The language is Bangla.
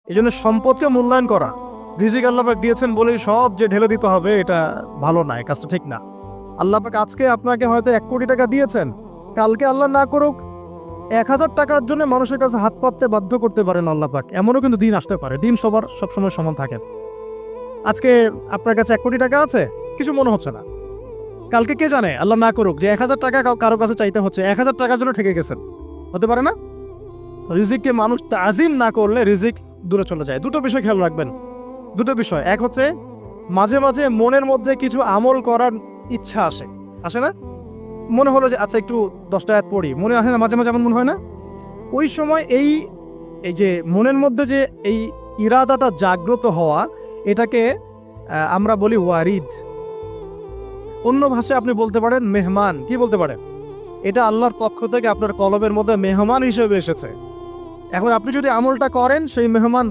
এই জন্য সম্পদকে মূল্যায়ন করা, রিজিক আল্লাহ পাক দিয়েছেন বলেই সব যে ঢেলে দিতে হবে, এটা ভালো না, এই কাজটা ঠিক না। আল্লাহ পাক আজকে আপনাকে হয়তো 1 কোটি টাকা দিয়েছেন, কালকে আল্লাহ না করুক 1000 টাকার জন্য মানুষের কাছে হাত পাততে বাধ্য করতে পারেন আল্লাহ পাক। এমনও কিন্তু দিন আসতে পারে, দিন সবার সবসময় সমান থাকে। আজকে আপনার কাছে 1 কোটি টাকা আছে, কিছু মনে হচ্ছে না, কালকে কে জানে আল্লাহ না করুক যে 1000 টাকা কারো কাছে চাইতে হচ্ছে, 1000 টাকার জন্য ঠকে গেছেন, হতে পারে না? রিজিককে মানুষ তাজিম না করলে রিজিক দূরে চলে যায়। দুটো বিষয় খেয়াল রাখবেন, দুটো বিষয়। এক হচ্ছে মাঝে মাঝে মনের মধ্যে কিছু আমল করার ইচ্ছা আসে না? মনে হলো যে আচ্ছা একটু 10টা আয়াত পড়ি, মনে আসে না মাঝে মাঝে? এমন মনে হয় না? ওই সময় এই এই যে মনের মধ্যে যে এই ইরাদাটা জাগ্রত হওয়া, এটাকে আমরা বলি ওয়ারিদ। অন্য ভাষায় আপনি বলতে পারেন মেহমান। কি বলতে পারেন? এটা আল্লাহর পক্ষ থেকে আপনার কলবের মধ্যে মেহমান হিসেবে এসেছে। এখন আপনি যদি আমলটা করেন, সেই মেহমান